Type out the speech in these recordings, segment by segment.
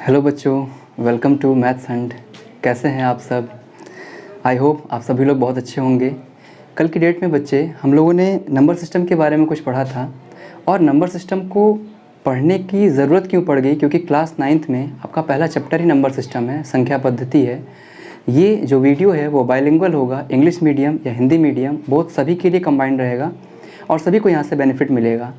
Hello बच्चों, welcome to maths Hunt. कैसे हैं आप सब? आई होप आप सभी लोग बहुत अच्छे होंगे। कल की डेट में बच्चे हम लोगों ने नंबर सिस्टम के बारे में कुछ पढ़ा था और नंबर सिस्टम को पढ़ने की ज़रूरत क्यों पड़ गई, क्योंकि क्लास 9th में आपका पहला चैप्टर ही नंबर सिस्टम है, संख्या पद्धति है। ये जो वीडियो है वो बाइलिंगुअल होगा, इंग्लिश मीडियम या हिंदी मीडियम बहुत सभी के लिए कंबाइंड रहेगा और सभी को यहाँ से बेनिफिट मिलेगा।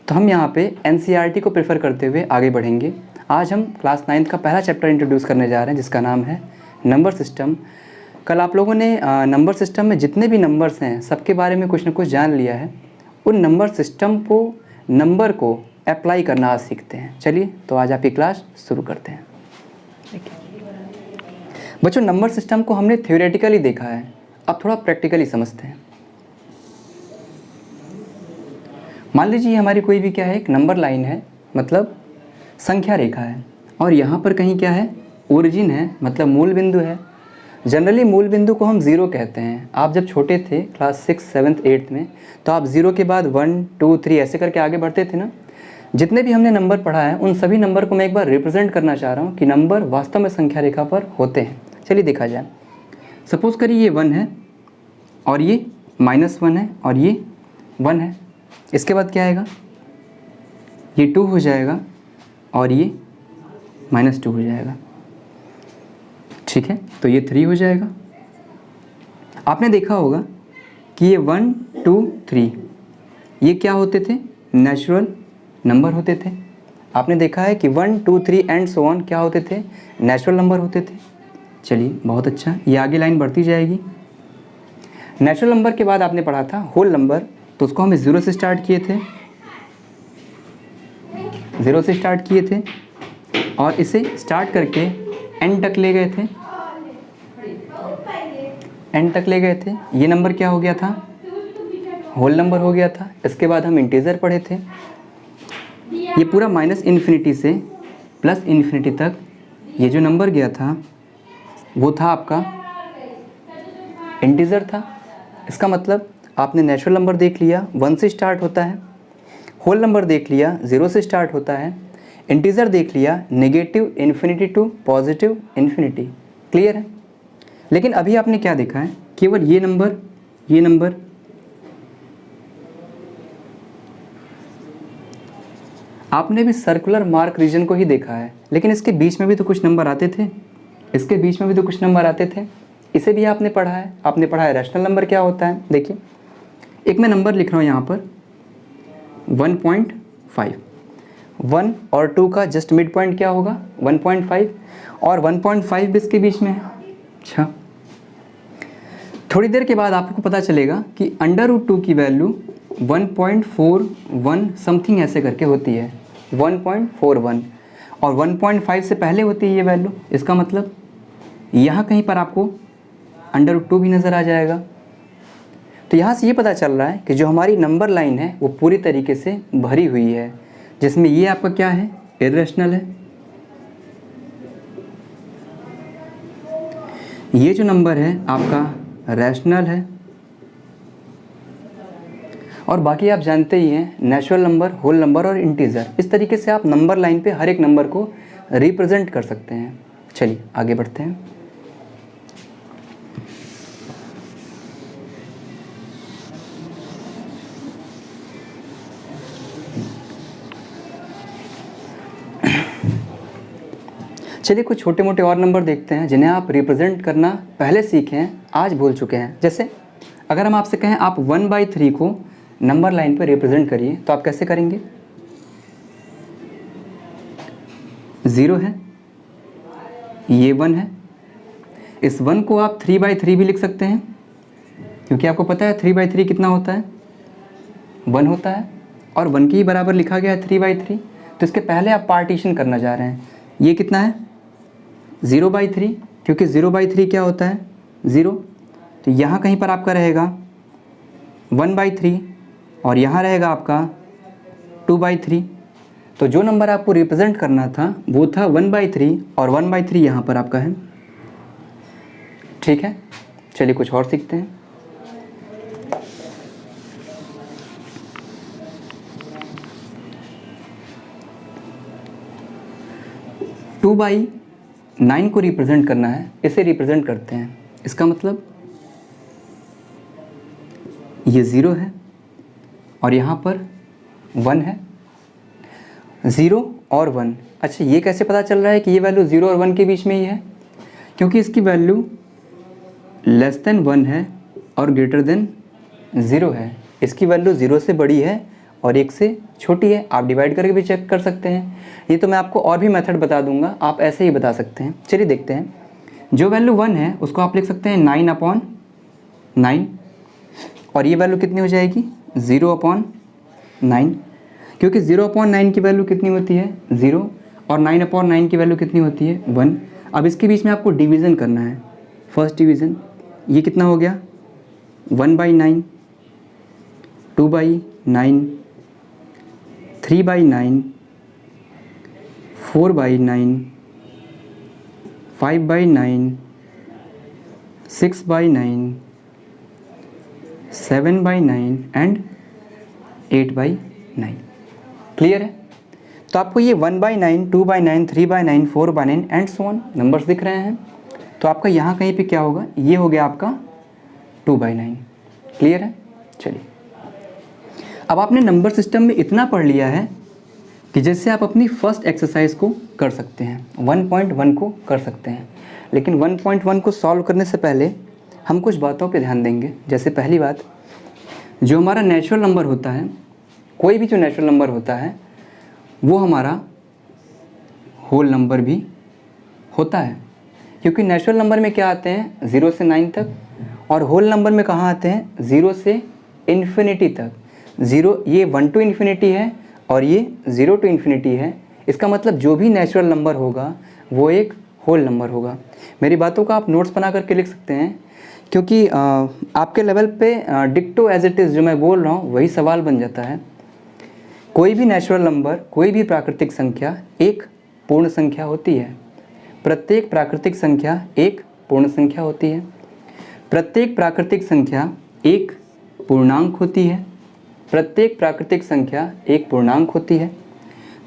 तो हम यहाँ पे NCERT को प्रेफर करते हुए आगे बढ़ेंगे। आज हम क्लास 9th का पहला चैप्टर इंट्रोड्यूस करने जा रहे हैं जिसका नाम है नंबर सिस्टम। कल आप लोगों ने नंबर सिस्टम में जितने भी नंबर्स हैं सबके बारे में कुछ ना कुछ जान लिया है। उन नंबर सिस्टम को नंबर को अप्लाई करना आज सीखते हैं। चलिए तो आज आपकी क्लास शुरू करते हैं। बच्चों, नंबर सिस्टम को हमने थ्योरेटिकली देखा है, अब थोड़ा प्रैक्टिकली समझते हैं। मान लीजिए हमारी कोई भी क्या है, एक नंबर लाइन है, मतलब संख्या रेखा है, और यहाँ पर कहीं क्या है, ओरिजिन है, मतलब मूल बिंदु है। जनरली मूल बिंदु को हम ज़ीरो कहते हैं। आप जब छोटे थे क्लास 6, 7, 8 में, तो आप ज़ीरो के बाद 1, 2, 3 ऐसे करके आगे बढ़ते थे ना। जितने भी हमने नंबर पढ़ा है उन सभी नंबर को मैं एक बार रिप्रेजेंट करना चाह रहा हूँ कि नंबर वास्तव में संख्या रेखा पर होते हैं। चलिए देखा जाए। सपोज करिए ये 1 है और ये -1 है और ये 1 है। इसके बाद क्या आएगा, ये 2 हो जाएगा और ये -2 हो जाएगा। ठीक है, तो ये 3 हो जाएगा। आपने देखा होगा कि ये 1, 2, 3 ये क्या होते थे, नेचुरल नंबर होते थे। आपने देखा है कि 1, 2, 3 एंड सो ऑन क्या होते थे, नेचुरल नंबर होते थे। चलिए बहुत अच्छा, ये आगे लाइन बढ़ती जाएगी। नेचुरल नंबर के बाद आपने पढ़ा था होल नंबर, तो उसको हम 0 से स्टार्ट किए थे, 0 से स्टार्ट किए थे और इसे स्टार्ट करके n तक ले गए थे, n तक ले गए थे। ये नंबर क्या हो गया था, होल नंबर हो गया था। इसके बाद हम इंटीजर पढ़े थे। ये पूरा -∞ से +∞ तक ये जो नंबर गया था वो था आपका इंटीजर था। इसका मतलब आपने नेचुरल नंबर देख लिया, 1 से स्टार्ट होता है, होल नंबर देख लिया, 0 से स्टार्ट होता है, इंटीजर देख लिया, -∞ टू +∞। क्लियर है? लेकिन अभी आपने क्या देखा है, केवल ये नंबर आपने भी सर्कुलर मार्क रीजन को ही देखा है, लेकिन इसके बीच में भी तो कुछ नंबर आते थे, इसके बीच में भी तो कुछ नंबर आते थे। इसे भी आपने पढ़ा है, आपने पढ़ा है रैशनल नंबर क्या होता है। देखिए एक मैं नंबर लिख रहा हूँ यहाँ पर 1.5, 1 और 2 का जस्ट मिड पॉइंट क्या होगा, 1.5, और 1.5 भी इसके बीच में है। अच्छा, थोड़ी देर के बाद आपको पता चलेगा कि √2 की वैल्यू 1.41 समथिंग ऐसे करके होती है, 1.41, और 1.5 से पहले होती है ये वैल्यू। इसका मतलब यहाँ कहीं पर आपको √2 भी नज़र आ जाएगा। तो यहाँ से ये पता चल रहा है कि जो हमारी नंबर लाइन है वो पूरी तरीके से भरी हुई है, जिसमें ये आपका क्या है, इर्रेशनल है। ये जो नंबर है आपका रैशनल है, और बाकी आप जानते ही हैं नेचुरल नंबर, होल नंबर और इंटीजर। इस तरीके से आप नंबर लाइन पे हर एक नंबर को रिप्रेजेंट कर सकते हैं। चलिए आगे बढ़ते हैं। चलिए कुछ छोटे मोटे और नंबर देखते हैं जिन्हें आप रिप्रेजेंट करना पहले सीखे हैं, आज भूल चुके हैं। जैसे अगर हम आपसे कहें आप 1/3 को नंबर लाइन पर रिप्रेजेंट करिए, तो आप कैसे करेंगे। 0 है, ये 1 है, इस 1 को आप 3/3 भी लिख सकते हैं, क्योंकि आपको पता है 3/3 कितना होता है, 1 होता है, और 1 के ही बराबर लिखा गया है 3/3। तो इसके पहले आप पार्टीशन करना जा रहे हैं। ये कितना है, 0/3, क्योंकि 0/3 क्या होता है, 0। तो यहाँ कहीं पर आपका रहेगा 1/3 और यहाँ रहेगा आपका 2/3। तो जो नंबर आपको रिप्रेजेंट करना था वो था 1/3, और 1/3 यहाँ पर आपका है। ठीक है, चलिए कुछ और सीखते हैं। 2 2/9 को रिप्रेजेंट करना है, इसे रिप्रेजेंट करते हैं। इसका मतलब ये 0 है और यहाँ पर 1 है, 0 और 1। अच्छा, ये कैसे पता चल रहा है कि ये वैल्यू 0 और 1 के बीच में ही है? क्योंकि इसकी वैल्यू <<1 है और <0 है। इसकी वैल्यू 0 से बड़ी है और 1 से छोटी है। आप डिवाइड करके भी चेक कर सकते हैं। ये तो मैं आपको और भी मेथड बता दूंगा, आप ऐसे ही बता सकते हैं। चलिए देखते हैं। जो वैल्यू 1 है उसको आप लिख सकते हैं 9/9 और ये वैल्यू कितनी हो जाएगी 0/9, क्योंकि 0/9 की वैल्यू कितनी होती है 0 और 9/9 की वैल्यू कितनी होती है 1। अब इसके बीच में आपको डिवीज़न करना है, फर्स्ट डिवीज़न। ये कितना हो गया 1/9, 2/9, 3/9, 4/9, 5/9, 6/9, 7/9 एंड 8/9। क्लियर है? तो आपको ये 1/9, 2/9, 3/9, 4/9 एंड सो ऑन नंबर्स दिख रहे हैं। तो आपका यहाँ कहीं पे क्या होगा, ये हो गया आपका 2/9। क्लियर है? चलिए, अब आपने नंबर सिस्टम में इतना पढ़ लिया है कि जैसे आप अपनी फर्स्ट एक्सरसाइज को कर सकते हैं, 1.1 को कर सकते हैं। लेकिन 1.1 को सॉल्व करने से पहले हम कुछ बातों पे ध्यान देंगे। जैसे पहली बात, जो हमारा नेचुरल नंबर होता है, कोई भी जो नेचुरल नंबर होता है वो हमारा होल नंबर भी होता है। क्योंकि नेचुरल नंबर में क्या आते हैं 0 से 9 तक, और होल नंबर में कहाँ आते हैं 0 से इन्फिनिटी तक। 0 ये 1 to इन्फिनिटी है और ये 0 to इन्फिनिटी है। इसका मतलब जो भी नेचुरल नंबर होगा वो एक होल नंबर होगा। मेरी बातों का आप नोट्स बना करके लिख सकते हैं, क्योंकि आपके लेवल पे डिक्टो एज इट इज़ जो मैं बोल रहा हूँ वही सवाल बन जाता है। कोई भी नेचुरल नंबर, कोई भी प्राकृतिक संख्या एक पूर्ण संख्या होती है। प्रत्येक प्राकृतिक संख्या एक पूर्ण संख्या होती है। प्रत्येक प्राकृतिक संख्या एक पूर्णांक होती है। प्रत्येक प्राकृतिक संख्या एक पूर्णांक होती है।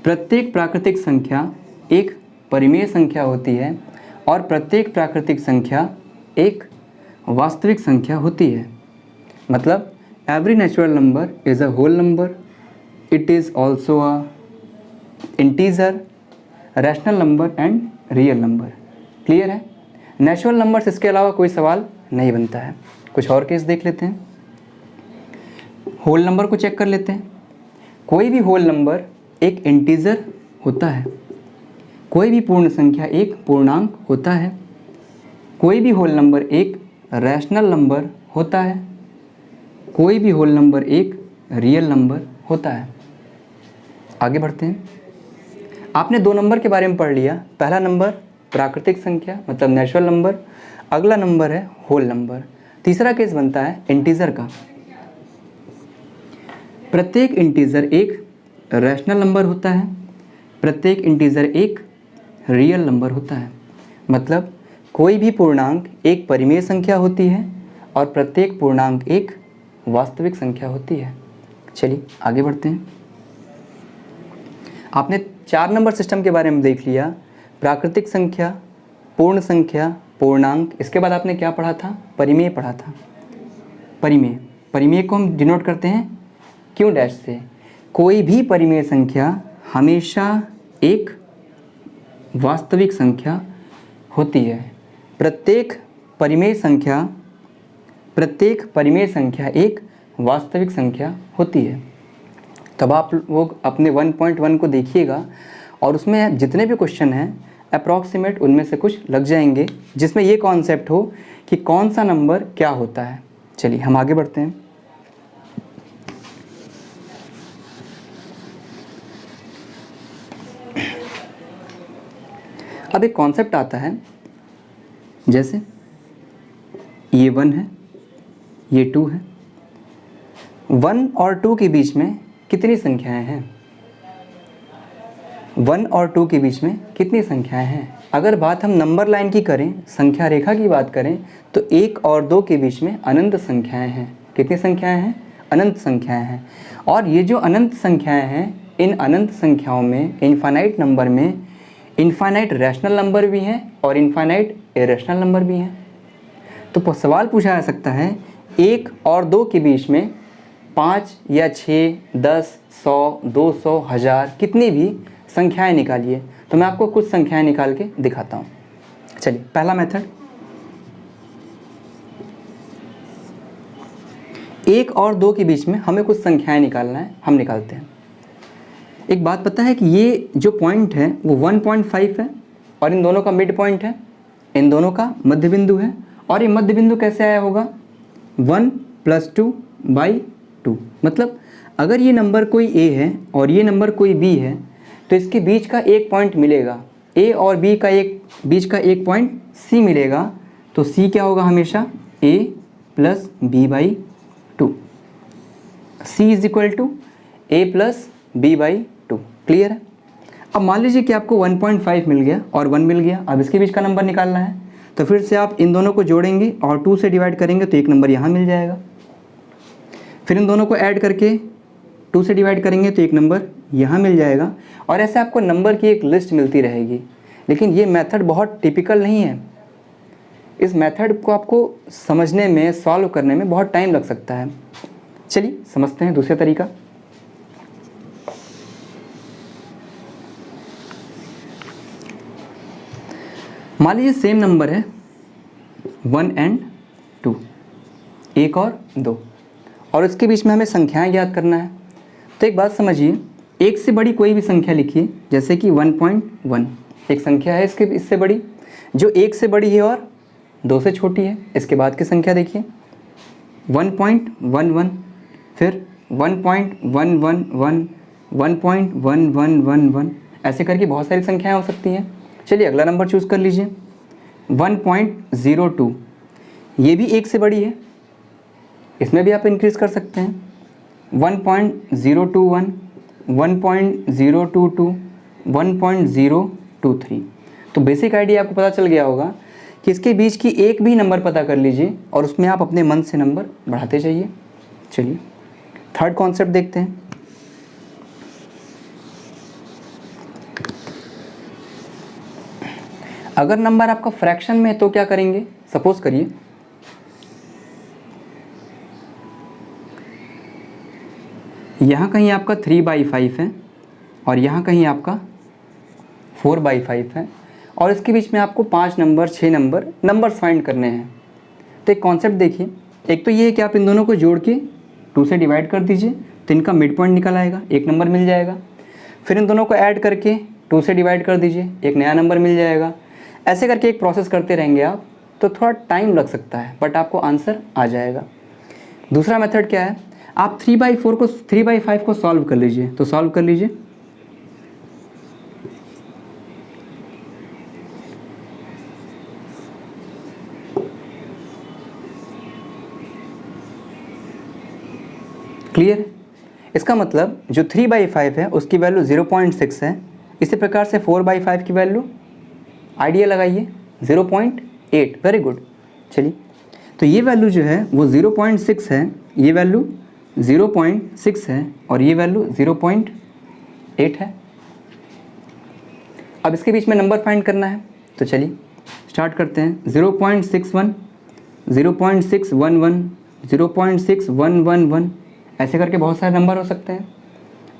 प्रत्येक प्राकृतिक संख्या एक परिमेय संख्या होती है और प्रत्येक प्राकृतिक संख्या एक वास्तविक संख्या होती है। मतलब every natural number is a whole number, it is also a integer, rational number and real number. Clear है? नेचुरल नंबर्स इसके अलावा कोई सवाल नहीं बनता है। कुछ और केस देख लेते हैं। होल नंबर को चेक कर लेते हैं। कोई भी होल नंबर एक इंटीजर होता है। कोई भी पूर्ण संख्या एक पूर्णांक होता है। कोई भी होल नंबर एक रैशनल नंबर होता है। कोई भी होल नंबर एक रियल नंबर होता है। आगे बढ़ते हैं। आपने 2 नंबर के बारे में पढ़ लिया। पहला नंबर प्राकृतिक संख्या मतलब नेचुरल नंबर, अगला नंबर है होल नंबर। तीसरा केस बनता है इंटीजर का। प्रत्येक इंटीजर एक रैशनल नंबर होता है, प्रत्येक इंटीजर एक रियल नंबर होता है। मतलब कोई भी पूर्णांक एक परिमेय संख्या होती है और प्रत्येक पूर्णांक एक वास्तविक संख्या होती है। चलिए आगे बढ़ते हैं। आपने 4 नंबर सिस्टम के बारे में देख लिया, प्राकृतिक संख्या, पूर्ण संख्या, पूर्णांक। इसके बाद आपने क्या पढ़ा था, परिमेय पढ़ा था। परिमेय को हम डिनोट करते हैं क्यों डैश से। कोई भी परिमेय संख्या हमेशा एक वास्तविक संख्या होती है। प्रत्येक परिमेय संख्या एक वास्तविक संख्या होती है। तब आप लोग अपने 1.1 को देखिएगा और उसमें जितने भी क्वेश्चन हैं अप्रॉक्सीमेट उनमें से कुछ लग जाएंगे जिसमें ये कॉन्सेप्ट हो कि कौन सा नंबर क्या होता है। चलिए हम आगे बढ़ते हैं। अब एक कॉन्सेप्ट आता है, जैसे ये 1 है, ये 2 है। 1 और 2 के बीच में कितनी संख्याएं हैं? 1 और 2 के बीच में कितनी संख्याएं हैं? अगर बात हम नंबर लाइन की करें, संख्या रेखा की बात करें, तो 1 और 2 के बीच में अनंत संख्याएं हैं। कितनी संख्याएं हैं? अनंत संख्याएं हैं। और ये जो अनंत संख्याएं हैं, इन अनंत संख्याओं में, इनफाइनाइट नंबर में इनफाइनाइट रैशनल नंबर भी हैं और इनफाइनाइट इरेशनल नंबर भी हैं। तो सवाल पूछा जा सकता है 1 और 2 के बीच में 5 या 6, 10, 100, 200, 1000 कितनी भी संख्याएं निकालिए। तो मैं आपको कुछ संख्याएं निकाल के दिखाता हूँ। चलिए पहला मेथड, 1 और 2 के बीच में हमें कुछ संख्याएं निकालना है, हम निकालते हैं। एक बात पता है कि ये जो पॉइंट है वो 1.5 है और इन दोनों का मिड पॉइंट है, इन दोनों का मध्य बिंदु है। और ये मध्य बिंदु कैसे आया होगा 1 + 2/2। मतलब अगर ये नंबर कोई A है और ये नंबर कोई B है तो इसके बीच का एक पॉइंट मिलेगा, A और B का बीच का एक पॉइंट C मिलेगा। तो C क्या होगा हमेशा A + B/2। C = A + B/2। Clear है। अब मान लीजिए कि आपको 1.5 मिल गया और 1 मिल गया। अब इसके बीच का नंबर निकालना है तो फिर से आप इन दोनों को जोड़ेंगे और 2 से डिवाइड करेंगे तो एक नंबर यहाँ मिल जाएगा। फिर इन दोनों को ऐड करके 2 से डिवाइड करेंगे तो एक नंबर यहाँ मिल जाएगा। और ऐसे आपको नंबर की एक लिस्ट मिलती रहेगी। लेकिन ये मेथड बहुत टिपिकल नहीं है। इस मेथड को आपको समझने में, सॉल्व करने में बहुत टाइम लग सकता है। चलिए समझते हैं दूसरा तरीका। मान लीजिए सेम नंबर है 1 और 2, 1 और 2, और इसके बीच में हमें संख्याएं ज्ञात करना है। तो एक बात समझिए, एक से बड़ी कोई भी संख्या लिखिए, जैसे कि 1.1 एक संख्या है इससे बड़ी, जो 1 से बड़ी है और 2 से छोटी है। इसके बाद की संख्या देखिए 1.11, फिर 1.111, 1.1111, ऐसे करके बहुत सारी संख्याएं हो सकती हैं। चलिए अगला नंबर चूज़ कर लीजिए 1.02, ये भी 1 से बड़ी है, इसमें भी आप इंक्रीज़ कर सकते हैं। 1.021, 1.022, 1.023। तो बेसिक आइडिया आपको पता चल गया होगा कि इसके बीच की एक भी नंबर पता कर लीजिए और उसमें आप अपने मन से नंबर बढ़ाते जाइए। चलिए थर्ड कॉन्सेप्ट देखते हैं। अगर नंबर आपका फ्रैक्शन में है तो क्या करेंगे। सपोज करिए यहाँ कहीं आपका 3/5 है और यहाँ कहीं आपका 4/5 है और इसके बीच में आपको 5 नंबर 6 नंबर्स फाइंड करने हैं। तो एक कॉन्सेप्ट देखिए, एक तो ये है कि आप इन दोनों को जोड़ के 2 से डिवाइड कर दीजिए तो इनका मिड पॉइंट निकल आएगा, एक नंबर मिल जाएगा। फिर इन दोनों को ऐड करके 2 से डिवाइड कर दीजिए, एक नया नंबर मिल जाएगा। ऐसे करके एक प्रोसेस करते रहेंगे आप, तो थोड़ा टाइम लग सकता है बट आपको आंसर आ जाएगा। दूसरा मेथड क्या है, आप 3/5 को सॉल्व कर लीजिए। तो सॉल्व कर लीजिए, क्लियर। इसका मतलब जो 3/5 है उसकी वैल्यू 0.6 है। इसी प्रकार से 4/5 की वैल्यू आइडिया लगाइए 0.8। Very good. चलिए तो ये वैल्यू जो है वो 0.6 है, ये वैल्यू 0.6 है और ये वैल्यू 0.8 है। अब इसके बीच में नंबर फाइंड करना है तो चलिए स्टार्ट करते हैं। 0.61, 0.611, 0.6111, ऐसे करके बहुत सारे नंबर हो सकते हैं।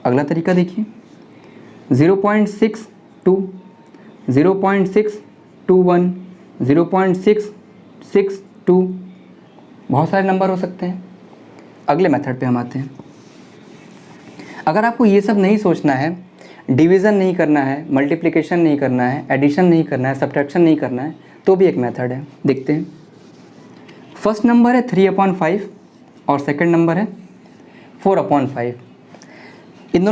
अगला तरीका देखिए 0.62, 0.621, 0.662, बहुत सारे नंबर हो सकते हैं। अगले मेथड पे हम आते हैं। अगर आपको ये सब नहीं सोचना है, डिवीज़न नहीं करना है, मल्टीप्लिकेशन नहीं करना है, एडिशन नहीं करना है, सब्ट्रैक्शन नहीं करना है, तो भी एक मेथड है। देखते हैं। फर्स्ट नंबर है 3/5 और सेकंड नंबर है 4/5। इन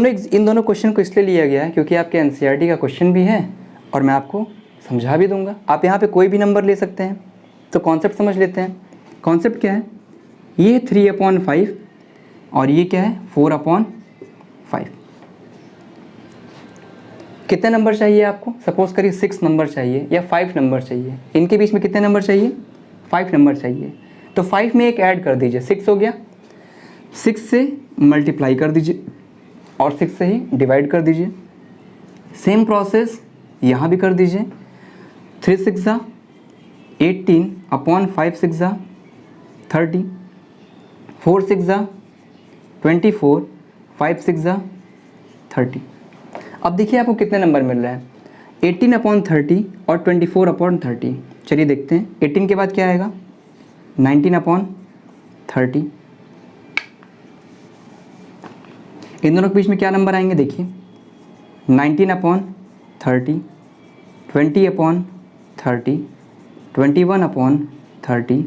दोनों क्वेश्चन को इसलिए लिया गया है क्योंकि आपके एनसीईआरटी का क्वेश्चन भी है और मैं आपको समझा भी दूंगा। आप यहाँ पे कोई भी नंबर ले सकते हैं। तो कॉन्सेप्ट समझ लेते हैं। कॉन्सेप्ट क्या है, ये 3/5 और ये क्या है 4/5। कितने नंबर चाहिए आपको। सपोज करिए 6 नंबर चाहिए या 5 नंबर चाहिए। इनके बीच में कितने नंबर चाहिए, 5 नंबर चाहिए। तो 5 में एक ऐड कर दीजिए, 6 हो गया। 6 से मल्टीप्लाई कर दीजिए और 6 से ही डिवाइड कर दीजिए। सेम प्रोसेस यहाँ भी कर दीजिए। 3 6 18 अपॉन 5 6 30, 4 6 24, 5 6 30। अब देखिए आपको कितने नंबर मिल रहे हैं, 18 अपॉन 30 और 24 अपॉन 30। चलिए देखते हैं 18 के बाद क्या आएगा, 19 अपॉन 30। इन दोनों के बीच में क्या नंबर आएंगे देखिए, 19 अपॉन 30, 20 अपॉन 30, 21 अपॉन 30।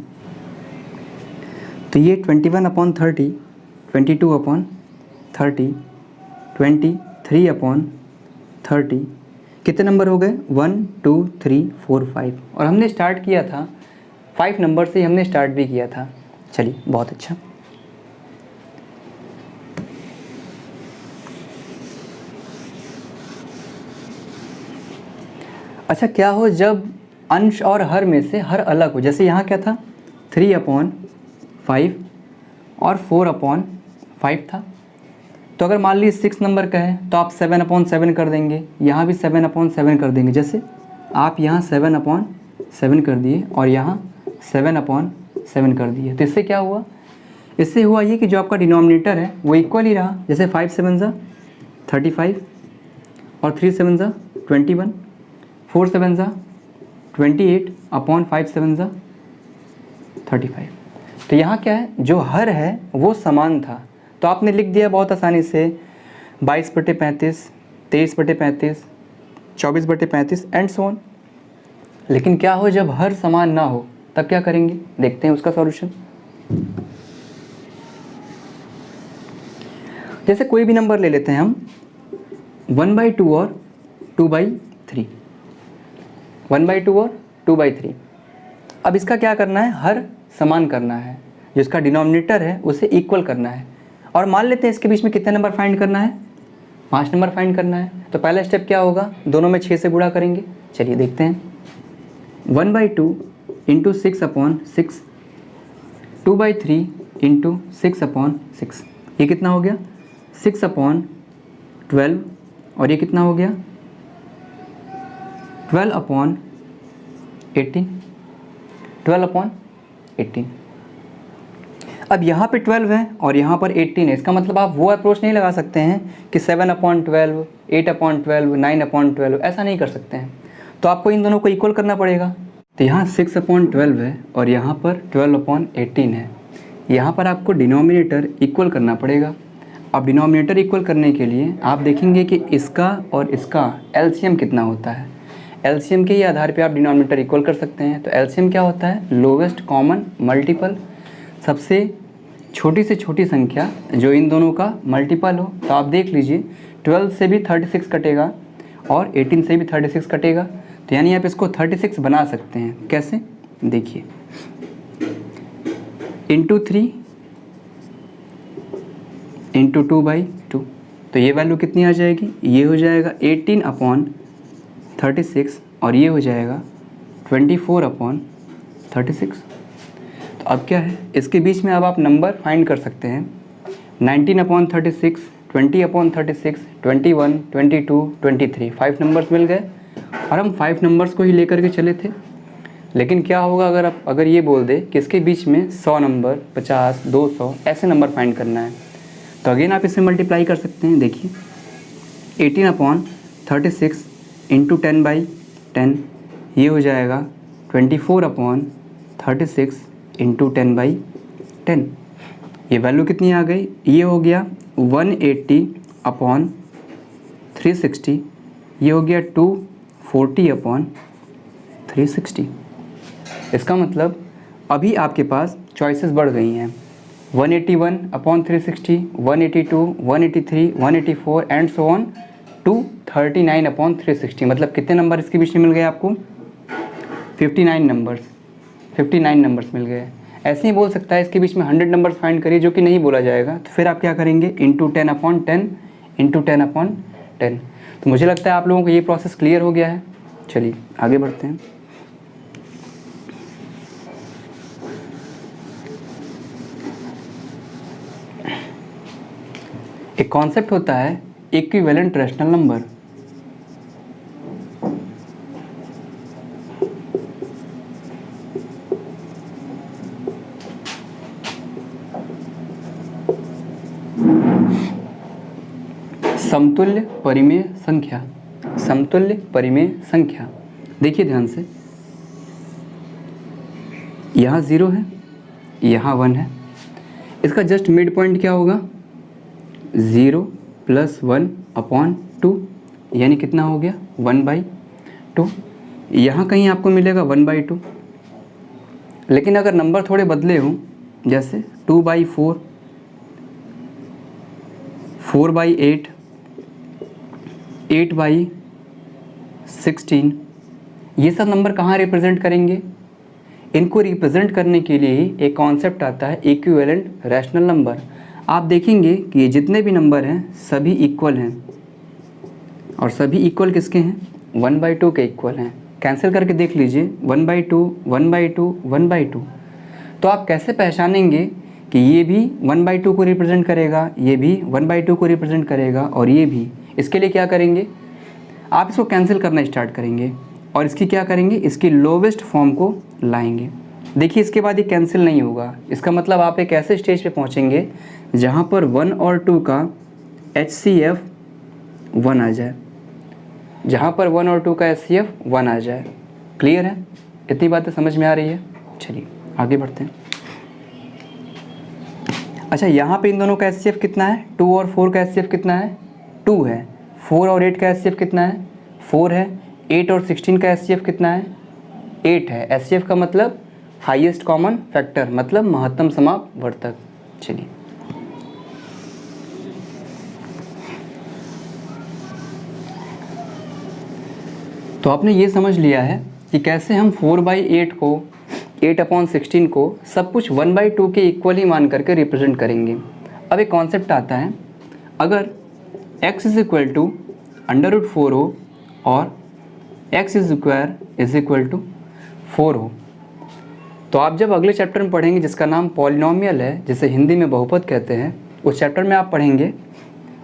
तो ये 21 अपॉन 30, 22 अपॉन 30, 23 अपॉन 30, कितने नंबर हो गए, 1 2 3 4 5। और हमने स्टार्ट किया था 5 नंबर से, हमने स्टार्ट भी किया था। चलिए बहुत अच्छा। अच्छा, क्या हो जब अंश और हर में से हर अलग हो, जैसे यहाँ क्या था 3 अपॉन 5 और 4 अपॉन 5 था। तो अगर मान लीजिए 6 नंबर का है तो आप 7 अपॉन 7 कर देंगे, यहाँ भी 7 अपॉन 7 कर देंगे। जैसे आप यहाँ 7 अपॉन 7 कर दिए और यहाँ 7 अपॉन 7 कर दिए। तो इससे क्या हुआ, इससे हुआ ये कि जो आपका डिनोमिनेटर है वो इक्वल ही रहा। जैसे 5 7 35 और 3 7 21, 4 7 28 अपॉन 5 7 35। तो यहाँ क्या है, जो हर है वो समान था, तो आपने लिख दिया बहुत आसानी से 22/35, 23/35, 24/35 एंड सो ऑन। लेकिन क्या हो जब हर समान ना हो, तब क्या करेंगे, देखते हैं उसका सॉल्यूशन। जैसे कोई भी नंबर ले लेते हैं हम, 1/2 और 2/3, 1/2 और 2/3। अब इसका क्या करना है, हर समान करना है, जो इसका डिनोमिनेटर है उसे इक्वल करना है। और मान लेते हैं इसके बीच में कितने नंबर फाइंड करना है, 5 नंबर फाइंड करना है। तो पहला स्टेप क्या होगा, दोनों में 6 से गुणा करेंगे। चलिए देखते हैं, 1/2 इंटू 6 अपॉन 6, 2/3 इंटू 6 अपॉन 6, ये कितना हो गया 6 अपॉन 12, और ये कितना हो गया 12 अपॉन 18, 12 अपॉन 18। अब यहाँ पे 12 है और यहाँ पर 18 है, इसका मतलब आप वो अप्रोच नहीं लगा सकते हैं कि 7/12, 8/12, 9/12, ऐसा नहीं कर सकते हैं। तो आपको इन दोनों को इक्वल करना पड़ेगा। तो यहाँ 6/12 है और यहाँ पर 12/18 है। यहाँ पर आपको डिनोमिनेटर इक्वल करना पड़ेगा। अब डिनोमिनेटर इक्वल करने के लिए आप देखेंगे कि इसका और इसका एलसीएम कितना होता है। एलसीएम के ही आधार पे आप डिनोमिनेटर इक्वल कर सकते हैं। तो एलसीएम क्या होता है, लोवेस्ट कॉमन मल्टीपल, सबसे छोटी से छोटी संख्या जो इन दोनों का मल्टीपल हो। तो आप देख लीजिए 12 से भी 36 कटेगा और 18 से भी 36 कटेगा। तो यानी आप इसको 36 बना सकते हैं। कैसे, देखिए, इंटू 3 इंटू 2/2, तो ये वैल्यू कितनी आ जाएगी, ये हो जाएगा 18/36 और ये हो जाएगा 24/36। तो अब क्या है, इसके बीच में अब आप नंबर फाइंड कर सकते हैं। 19/36, 20/36, 21, 22, 23, 5 नंबर्स मिल गए। और हम 5 नंबर्स को ही लेकर के चले थे। लेकिन क्या होगा अगर ये बोल दे कि इसके बीच में 100 नंबर, 50, 200 ऐसे नंबर फाइंड करना है, तो अगेन आप इसे मल्टीप्लाई कर सकते हैं। देखिए 18/36 इंटू 10/10, ये हो जाएगा 24/36 इंटू 10/10। ये वैल्यू कितनी आ गई, ये हो गया 180/360, ये हो गया 240/360। इसका मतलब अभी आपके पास चॉइसेस बढ़ गई हैं, 181/360, 182, 183, 184 एंड सो ऑन टू 39/360। मतलब कितने नंबर इसके बीच में मिल गए आपको, 59 नंबर्स मिल गए। ऐसे ही बोल सकता है इसके बीच में 100 नंबर्स फाइंड करिए, जो कि नहीं बोला जाएगा। तो फिर आप क्या करेंगे, इंटू 10/10 इंटू 10/10। तो मुझे लगता है आप लोगों को ये प्रोसेस क्लियर हो गया है। चलिए आगे बढ़ते हैं। एक कॉन्सेप्ट होता है इक्विवेलेंट रैशनल नंबर। समतुल्य परिमेय संख्या, समतुल्य परिमेय संख्या। देखिए ध्यान से, यहाँ 0 है, यहाँ 1 है, इसका जस्ट मिड पॉइंट क्या होगा 0 + 1/2, यानी कितना हो गया 1/2। यहाँ कहीं आपको मिलेगा 1/2, लेकिन अगर नंबर थोड़े बदले हों जैसे 2/4, 4/8, 8/16, ये सब नंबर कहाँ रिप्रेजेंट करेंगे? इनको रिप्रेजेंट करने के लिए ही एक कॉन्सेप्ट आता है इक्विवेलेंट रैशनल नंबर। आप देखेंगे कि ये जितने भी नंबर हैं सभी इक्वल हैं, और सभी इक्वल किसके हैं 1/2 के इक्वल हैं। कैंसिल करके देख लीजिए 1/2, 1/2, 1/2। तो आप कैसे पहचानेंगे कि ये भी 1/2 को रिप्रेजेंट करेगा, ये भी 1/2 को रिप्रेजेंट करेगा, और ये भी? इसके लिए क्या करेंगे, आप इसको कैंसिल करना स्टार्ट करेंगे और इसकी क्या करेंगे, इसकी लोवेस्ट फॉर्म को लाएंगे। देखिए इसके बाद ये कैंसिल नहीं होगा, इसका मतलब आप एक ऐसे स्टेज पे पहुंचेंगे जहां पर 1 और 2 का HCF 1 आ जाए, जहां पर 1 और 2 का HCF 1 आ जाए। क्लियर है? इतनी बातें समझ में आ रही है? चलिए आगे बढ़ते हैं। अच्छा, यहाँ पे इन दोनों का HCF कितना है? 2 और 4 का HCF कितना है? 2 है। 4 और 8 का HCF कितना है? 4 है। 8 और 16 का HCF कितना है? 8 है। HCF का मतलब हाईएस्ट कॉमन फैक्टर, मतलब महत्तम समापवर्तक। चलिए तो आपने ये समझ लिया है कि कैसे हम 4/8 को, 8/16 को सब कुछ 1/2 के इक्वल ही मान करके रिप्रेजेंट करेंगे। अब एक कॉन्सेप्ट आता है, अगर x = √4 हो और x² 4 हो, तो आप जब अगले चैप्टर में पढ़ेंगे जिसका नाम पॉलिनोमियल है, जिसे हिंदी में बहुपद कहते हैं, उस चैप्टर में आप पढ़ेंगे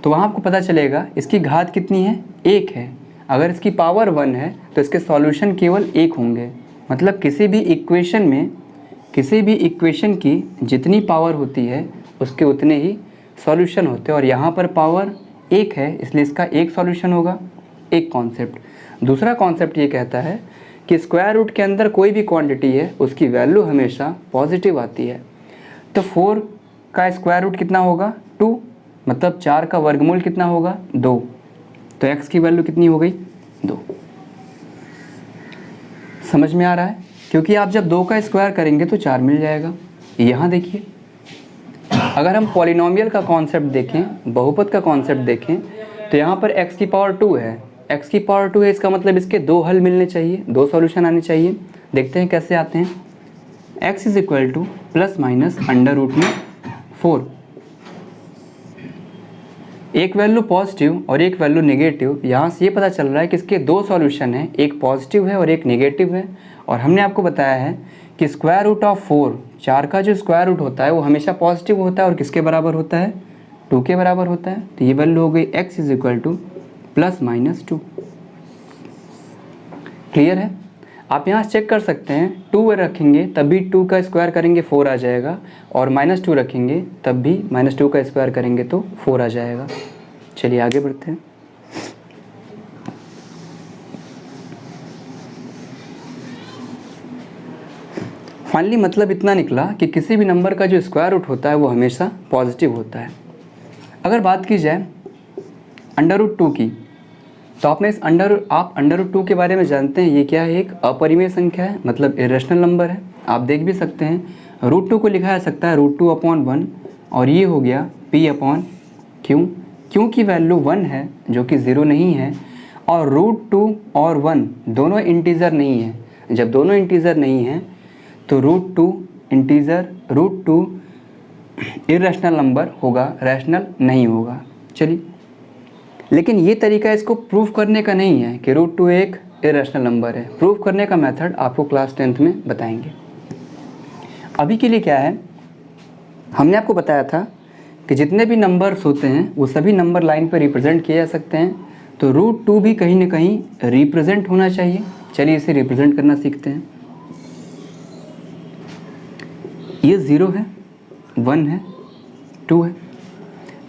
तो वहाँ आपको पता चलेगा इसकी घात कितनी है, 1 है। अगर इसकी पावर 1 है तो इसके सॉल्यूशन केवल 1 होंगे। मतलब किसी भी इक्वेशन में, किसी भी इक्वेशन की जितनी पावर होती है उसके उतने ही सॉल्यूशन होते हैं, और यहाँ पर पावर 1 है इसलिए इसका एक सॉल्यूशन होगा। एक कॉन्सेप्ट। दूसरा कॉन्सेप्ट ये कहता है कि स्क्वायर रूट के अंदर कोई भी क्वांटिटी है उसकी वैल्यू हमेशा पॉजिटिव आती है। तो 4 का स्क्वायर रूट कितना होगा 2, मतलब 4 का वर्गमूल कितना होगा 2, तो x की वैल्यू कितनी हो गई 2। समझ में आ रहा है? क्योंकि आप जब 2 का स्क्वायर करेंगे तो 4 मिल जाएगा। यहाँ देखिए, अगर हम पॉलिनोमियल का कॉन्सेप्ट देखें, बहुपद का कॉन्सेप्ट देखें, तो यहाँ पर x की पावर 2 है, x की पावर 2 है, इसका मतलब इसके 2 हल मिलने चाहिए, 2 सॉल्यूशन आने चाहिए। देखते हैं कैसे आते हैं। x = ±√4, एक वैल्यू पॉजिटिव और एक वैल्यू नेगेटिव। यहाँ से ये पता चल रहा है कि इसके 2 सॉल्यूशन हैं, एक पॉजिटिव है और एक नेगेटिव है। और हमने आपको बताया है कि √4, 4 का जो स्क्वायर रूट होता है वो हमेशा पॉजिटिव होता है और किसके बराबर होता है 2 के बराबर होता है। तो ये वैल्यू हो गई x = ±2। क्लियर है? आप यहाँ चेक कर सकते हैं, 2 रखेंगे तब भी 2 का स्क्वायर करेंगे 4 आ जाएगा, और -2 रखेंगे तब भी -2 का स्क्वायर करेंगे तो 4 आ जाएगा। चलिए आगे बढ़ते हैं। फाइनली मतलब इतना निकला कि किसी भी नंबर का जो स्क्वायर रूट होता है वो हमेशा पॉजिटिव होता है। अगर बात की जाए √2 की, तो आपने इस आप √2 के बारे में जानते हैं, ये क्या है, एक अपरिमेय संख्या है, मतलब इरेशनल नंबर है। आप देख भी सकते हैं √2 को लिखा जा सकता है √2/1, और ये हो गया P/Q की वैल्यू 1 है जो कि 0 नहीं है, और √2 और 1 दोनों इंटीजर नहीं है। जब दोनों इंटीजर नहीं है तो √2 इरेशनल नंबर होगा, रैशनल नहीं होगा। चलिए, लेकिन ये तरीका इसको प्रूफ करने का नहीं है कि √2 एक इरेशनल नंबर है। प्रूफ करने का मेथड आपको क्लास 10th में बताएंगे। अभी के लिए क्या है, हमने आपको बताया था कि जितने भी नंबर्स होते हैं वो सभी नंबर लाइन पर रिप्रेजेंट किए जा सकते हैं, तो √2 भी कहीं ना कहीं रिप्रेजेंट होना चाहिए। चलिए इसे रिप्रेजेंट करना सीखते हैं। ये 0 है, 1 है, 2 है।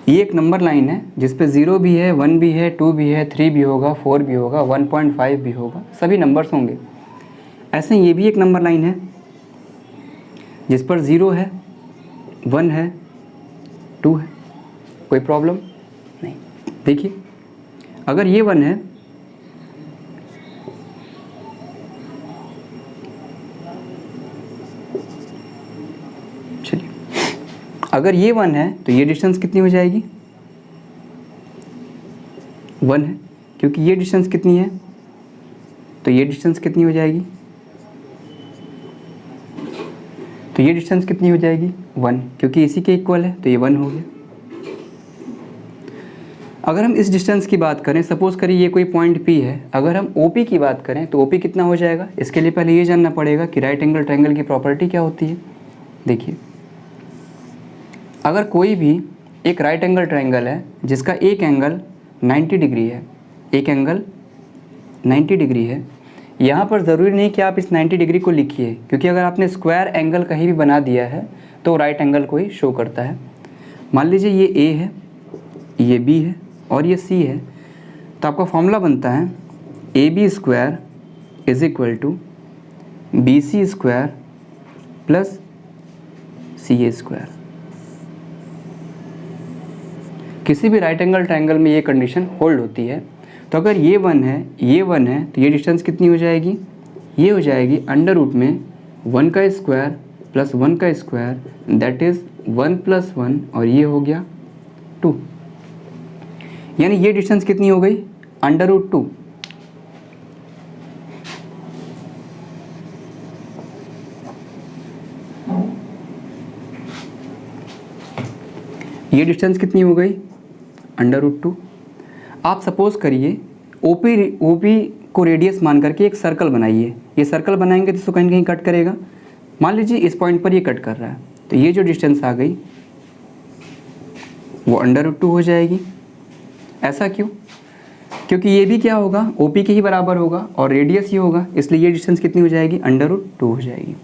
ये एक नंबर लाइन है जिस पे 0 भी है, 1 भी है, 2 भी है, 3 भी होगा, 4 भी होगा, 1.5 भी होगा, सभी नंबर्स होंगे। ऐसे ये भी एक नंबर लाइन है जिस पर 0 है, 1 है, 2 है, कोई प्रॉब्लम नहीं। देखिए अगर ये 1 है चलिए, अगर ये 1 है तो ये डिस्टेंस कितनी हो जाएगी? 1 है, क्योंकि ये डिस्टेंस कितनी है तो ये डिस्टेंस कितनी हो जाएगी? तो ये डिस्टेंस कितनी हो जाएगी? 1, क्योंकि इसी के इक्वल है तो ये 1 हो गया। अगर हम इस डिस्टेंस की बात करें, सपोज करिए ये कोई पॉइंट P है, अगर हम OP की बात करें तो OP कितना हो जाएगा? इसके लिए पहले ये जानना पड़ेगा कि राइट एंगल ट्रायंगल की प्रॉपर्टी क्या होती है। देखिए अगर कोई भी एक राइट एंगल ट्रायंगल है जिसका एक एंगल 90 डिग्री है, एक एंगल 90 डिग्री है, यहाँ पर ज़रूरी नहीं कि आप इस 90 डिग्री को लिखिए, क्योंकि अगर आपने स्क्वायर एंगल कहीं भी बना दिया है तो राइट एंगल को ही शो करता है। मान लीजिए ये A है, ये B है और ये C है, तो आपका फॉर्मूला बनता है AB square is equal to BC square plus CA square. किसी भी राइट एंगल ट्रायंगल में ये कंडीशन होल्ड होती है। तो अगर ये 1 है, ये 1 है, तो ये डिस्टेंस कितनी हो जाएगी? ये हो जाएगी अंडर रूट में 1 का स्क्वायर प्लस 1 का स्क्वायर, दैट इज़ 1 प्लस 1, और ये हो गया 2। यानी ये डिस्टेंस कितनी हो गई? Under root 2। ये डिस्टेंस कितनी हो गई? Under root 2। आप सपोज करिए OP को रेडियस मान करके एक सर्कल बनाइए। ये सर्कल बनाएंगे तो इसको कहीं कहीं कट करेगा। मान लीजिए इस पॉइंट पर ये कट कर रहा है, तो ये जो डिस्टेंस आ गई वो अंडर रूट 2 हो जाएगी। ऐसा क्यों? क्योंकि ये भी क्या होगा? OP के ही बराबर होगा और रेडियस ये होगा, इसलिए ये डिस्टेंस कितनी हो जाएगी? अंडर रूट 2 हो जाएगी।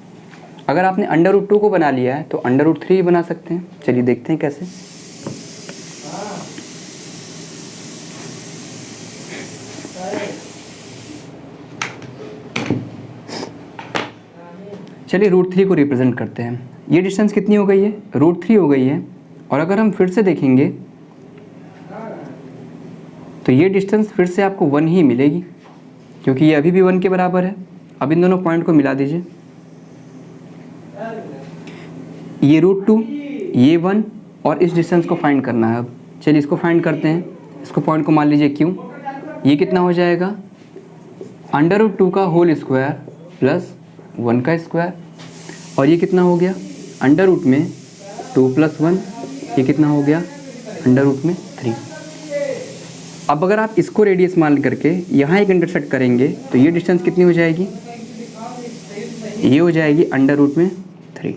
अगर आपने अंडर रूट 2 को बना लिया है तो अंडर रूट 3 बना सकते हैं। चलिए देखते हैं कैसे। चलिए रूट 3 को रिप्रेजेंट करते हैं। ये डिस्टेंस कितनी हो गई है? रूट 3 हो गई है। और अगर हम फिर से देखेंगे तो ये डिस्टेंस फिर से आपको 1 ही मिलेगी, क्योंकि ये अभी भी 1 के बराबर है। अब इन दोनों पॉइंट को मिला दीजिए। ये रूट 2, ये 1, और इस डिस्टेंस को फाइंड करना है। अब चलिए इसको फाइंड करते हैं। इसको पॉइंट को मान लीजिए क्यों। ये कितना हो जाएगा? अंडर रूट 2 का होल स्क्वायर प्लस 1 का स्क्वायर, और ये कितना हो गया? अंडर रूट में 2 प्लस 1, ये कितना हो गया? अंडर रूट में 3। अब अगर आप इसको रेडियस मान करके यहाँ एक इंटरसेक्ट करेंगे तो ये डिस्टेंस कितनी हो जाएगी? ये हो जाएगी अंडर रूट में 3।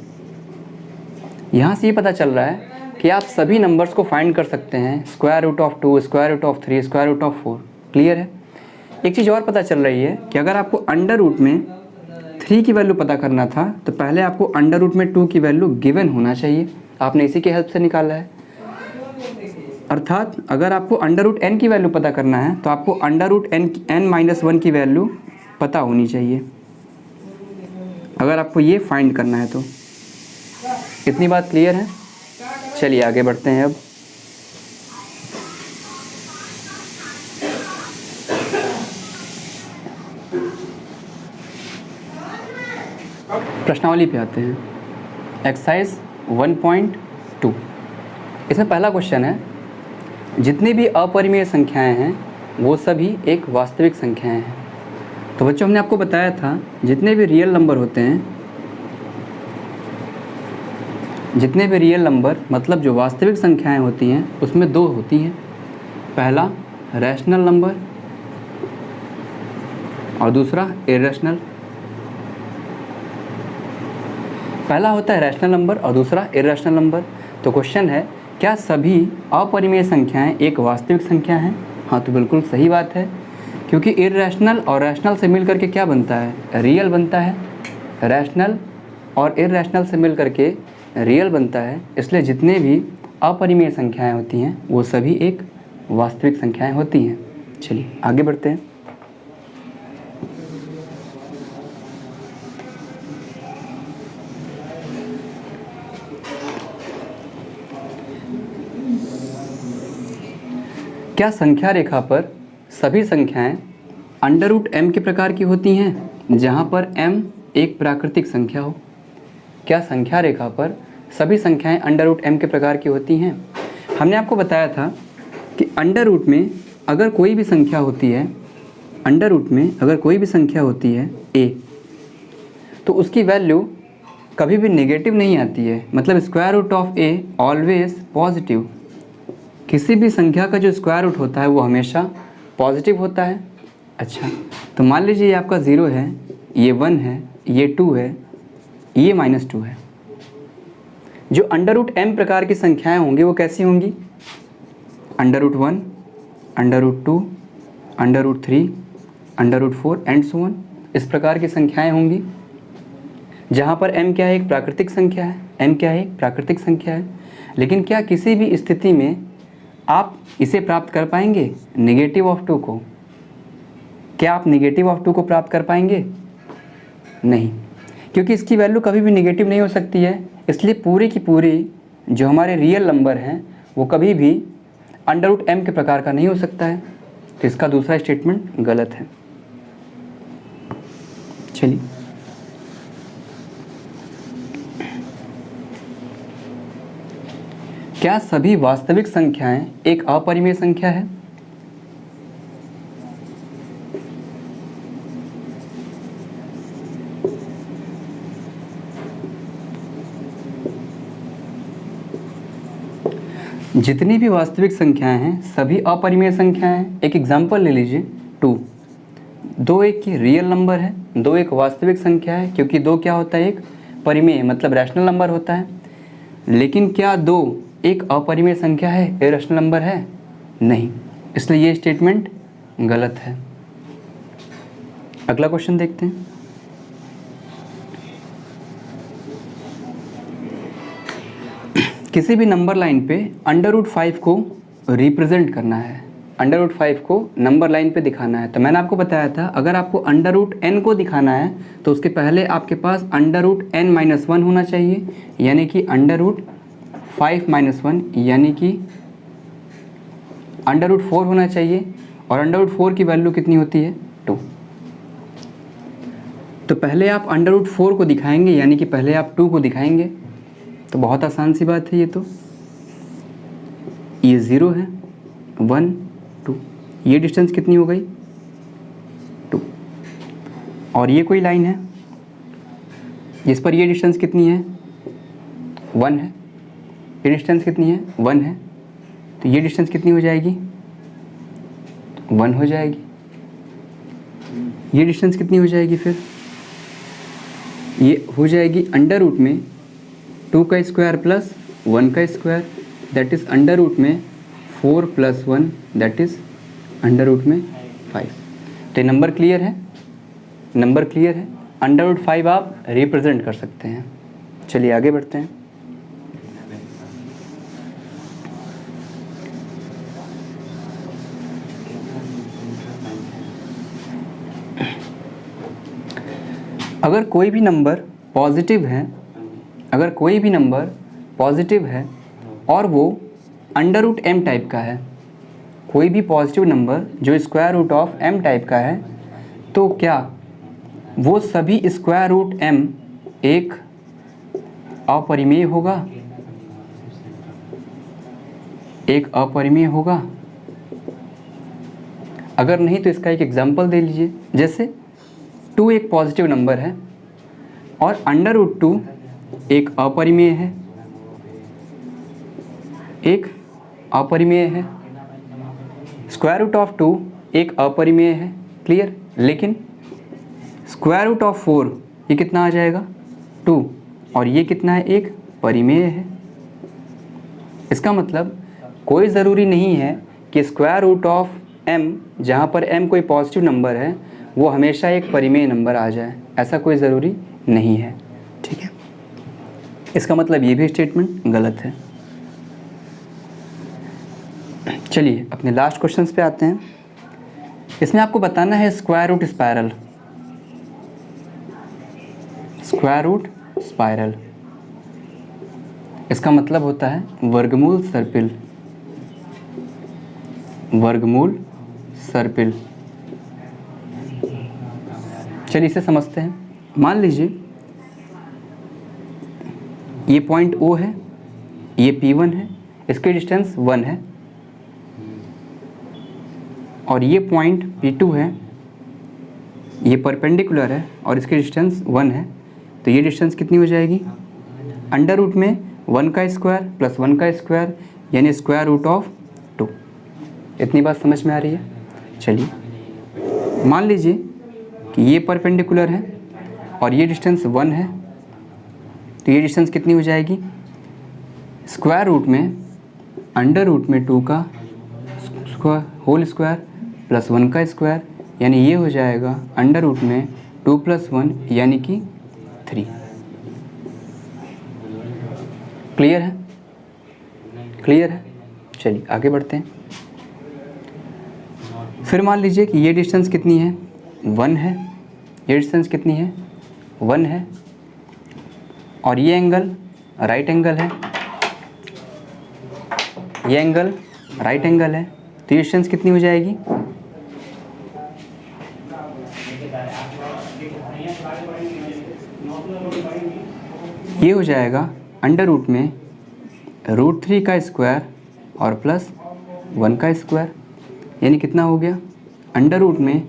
यहाँ से ये पता चल रहा है कि आप सभी नंबर्स को फाइंड कर सकते हैं, square root of 2, square root of 3, square root of 4। Clear है? एक चीज़ और पता चल रही है कि अगर आपको अंडर रूट में 3 की वैल्यू पता करना था तो पहले आपको अंडर रूट में 2 की वैल्यू गिवन होना चाहिए। आपने इसी की हेल्प से निकाला है। अर्थात अगर आपको अंडर रूट n की वैल्यू पता करना है तो आपको अंडर रूट n माइनस 1 की वैल्यू पता होनी चाहिए, अगर आपको ये फाइंड करना है तो। इतनी बात क्लियर है? चलिए आगे बढ़ते हैं। अब प्रश्नावली पे आते हैं। एक्सरसाइज 1.2, इसमें पहला क्वेश्चन है, जितनी भी अपरिमेय संख्याएं हैं वो सभी एक वास्तविक संख्याएं हैं। तो बच्चों हमने आपको बताया था जितने भी रियल नंबर होते हैं, जितने भी रियल नंबर मतलब जो वास्तविक संख्याएं होती हैं उसमें 2 होती हैं। पहला रैशनल नंबर और दूसरा इरेशनल। पहला होता है रैशनल नंबर और दूसरा इरेशनल नंबर। तो क्वेश्चन है, क्या सभी अपरिमेय संख्याएं एक वास्तविक संख्या हैं? हाँ, तो बिल्कुल सही बात है, क्योंकि इरेशनल और रैशनल से मिल करके क्या बनता है? रियल बनता है। रैशनल और इरेशनल से मिल करके रियल बनता है। इसलिए जितने भी अपरिमेय संख्याएं होती हैं वो सभी एक वास्तविक संख्याएं होती हैं। चलिए आगे बढ़ते हैं। क्या संख्या रेखा पर सभी संख्याएं अंडर रूट m के प्रकार की होती हैं जहां पर m एक प्राकृतिक संख्या हो? क्या संख्या रेखा पर सभी संख्याएं अंडर रूट m के प्रकार की होती हैं? हमने आपको बताया था कि अंडर रूट में अगर कोई भी संख्या होती है, अंडर रूट में अगर कोई भी संख्या होती है a, तो उसकी वैल्यू कभी भी नेगेटिव नहीं आती है, मतलब square root of a always positive. किसी भी संख्या का जो स्क्वायर रूट होता है वो हमेशा पॉजिटिव होता है। अच्छा, तो मान लीजिए ये आपका 0 है, ये 1 है, ये 2 है, ये -2 है। जो अंडर रूट m प्रकार की संख्याएं होंगी वो कैसी होंगी? Under root 1, under root 2, under root 3, under root 4 and so on, इस प्रकार की संख्याएं होंगी जहाँ पर m क्या है? एक प्राकृतिक संख्या है। m क्या है? एक प्राकृतिक संख्या है। लेकिन क्या किसी भी स्थिति में आप इसे प्राप्त कर पाएंगे नेगेटिव ऑफ 2 को? क्या आप नेगेटिव ऑफ 2 को प्राप्त कर पाएंगे? नहीं, क्योंकि इसकी वैल्यू कभी भी नेगेटिव नहीं हो सकती है। इसलिए पूरी की पूरी जो हमारे रियल नंबर हैं वो कभी भी अंडर रूट m के प्रकार का नहीं हो सकता है। तो इसका दूसरा स्टेटमेंट गलत है। चलिए क्या सभी वास्तविक संख्याएं एक अपरिमेय संख्या है? जितनी भी वास्तविक संख्याएं हैं सभी अपरिमेय संख्याएं हैं। एक एग्जांपल ले लीजिए 2। 2 एक की रियल नंबर है, 2 एक वास्तविक संख्या है, क्योंकि 2 क्या होता है? एक परिमेय, मतलब रैशनल नंबर होता है। लेकिन क्या 2 एक अपरिमेय संख्या है, इरेशनल नंबर है? नहीं, इसलिए ये स्टेटमेंट गलत है। अगला क्वेश्चन देखते हैं। किसी भी नंबर लाइन पे अंडर रूट 5 को रिप्रेजेंट करना है, अंडर रूट 5 को नंबर लाइन पे दिखाना है। तो मैंने आपको बताया था अगर आपको अंडर रूट n को दिखाना है तो उसके पहले आपके पास अंडर रूट n-1 होना चाहिए, यानी कि अंडर रूट 5-1, यानी कि अंडर रूट 4 होना चाहिए। और अंडर रूट 4 की वैल्यू कितनी होती है? 2। तो पहले आप अंडर रूट 4 को दिखाएंगे, यानी कि पहले आप 2 को दिखाएंगे। तो बहुत आसान सी बात है ये 0 है, 1, 2, ये डिस्टेंस कितनी हो गई? 2। और ये कोई लाइन है जिस पर ये डिस्टेंस कितनी है? 1 है। ये डिस्टेंस कितनी है? 1 है। तो ये डिस्टेंस कितनी हो जाएगी? 1 हो जाएगी। ये डिस्टेंस कितनी हो जाएगी? फिर ये हो जाएगी अंडर रूट में 2 का स्क्वायर प्लस 1 का square, that is under root में 4 + 1, दैट इज़ अंडर रूट में 5। तो ये नंबर क्लियर है, नंबर क्लियर है। अंडर रूट 5 आप रिप्रेजेंट कर सकते हैं। चलिए आगे बढ़ते हैं। अगर कोई भी नंबर पॉजिटिव है, अगर कोई भी नंबर पॉजिटिव है और वो अंडर रूट m टाइप का है, कोई भी पॉजिटिव नंबर जो square root of m type का है, तो क्या वो सभी स्क्वायर रूट m एक अपरिमेय होगा? एक अपरिमेय होगा? अगर नहीं तो इसका एक एग्जांपल दे लीजिए। जैसे 2 एक पॉजिटिव नंबर है और अंडर रूट 2 एक अपरिमेय है, एक अपरिमेय है। स्क्वायर रूट ऑफ 2 एक अपरिमेय है, क्लियर। लेकिन स्क्वायर रूट ऑफ 4 ये कितना आ जाएगा? 2। और ये कितना है? एक परिमेय है। इसका मतलब कोई ज़रूरी नहीं है कि स्क्वायर रूट ऑफ m, जहाँ पर m कोई पॉजिटिव नंबर है, वो हमेशा एक परिमेय नंबर आ जाए, ऐसा कोई ज़रूरी नहीं है। ठीक है, इसका मतलब ये भी स्टेटमेंट गलत है। चलिए अपने लास्ट क्वेश्चंस पे आते हैं। इसमें आपको बताना है square root spiral. Square root spiral इसका मतलब होता है वर्गमूल सर्पिल। वर्गमूल सर्पिल। चलिए इसे समझते हैं। मान लीजिए ये पॉइंट O है, ये P1 है, इसकी डिस्टेंस 1 है, और ये पॉइंट P2 है, ये परपेंडिकुलर है और इसकी डिस्टेंस 1 है। तो ये डिस्टेंस कितनी हो जाएगी? अंडर रूट में 1 का स्क्वायर प्लस 1 का स्क्वायर यानी स्क्वायर रूट ऑफ 2। इतनी बात समझ में आ रही है? चलिए मान लीजिए कि ये परपेंडिकुलर है और ये डिस्टेंस 1 है, तो ये डिस्टेंस कितनी हो जाएगी? स्क्वायर रूट में अंडर रूट में 2 का होल स्क्वायर प्लस 1 का स्क्वायर यानी ये हो जाएगा अंडर रूट में 2 + 1 यानी कि 3। क्लियर है? क्लियर है? चलिए आगे बढ़ते हैं। फिर मान लीजिए कि ये डिस्टेंस कितनी है? 1 है। ये डिस्टेंस कितनी है? 1 है, और ये एंगल राइट एंगल है, ये एंगल राइट एंगल है। तो ये डिस्टेंस कितनी हो जाएगी? ये हो जाएगा अंडर रूट में √3 का स्क्वायर और प्लस 1 का स्क्वायर यानी कितना हो गया? अंडर रूट में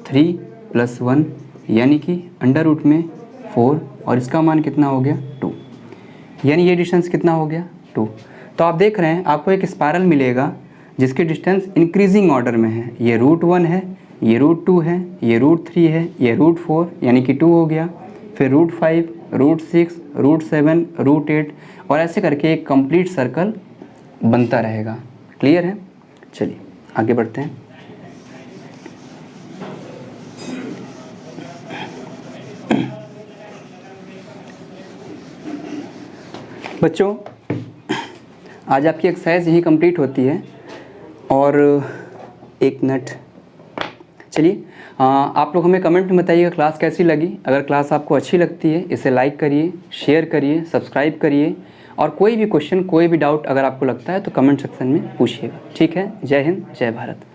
3 + 1 यानी कि अंडर रूट में 4 और इसका मान कितना हो गया? 2। यानी ये डिस्टेंस कितना हो गया? 2। तो आप देख रहे हैं आपको एक स्पायरल मिलेगा जिसकी डिस्टेंस इंक्रीजिंग ऑर्डर में है। ये √1 है, ये √2 है, ये √3 है, ये √4 यानी कि 2 हो गया, फिर √5, √6, √7, √8 और ऐसे करके एक कंप्लीट सर्कल बनता रहेगा। क्लियर है? चलिए आगे बढ़ते हैं। बच्चों आज आपकी एक्सरसाइज यही कंप्लीट होती है। और एक मिनट, चलिए आप लोग हमें कमेंट में बताइएगा क्लास कैसी लगी। अगर क्लास आपको अच्छी लगती है इसे लाइक करिए, शेयर करिए, सब्सक्राइब करिए, और कोई भी क्वेश्चन कोई भी डाउट अगर आपको लगता है तो कमेंट सेक्शन में पूछिएगा। ठीक है? जय हिंद, जय भारत।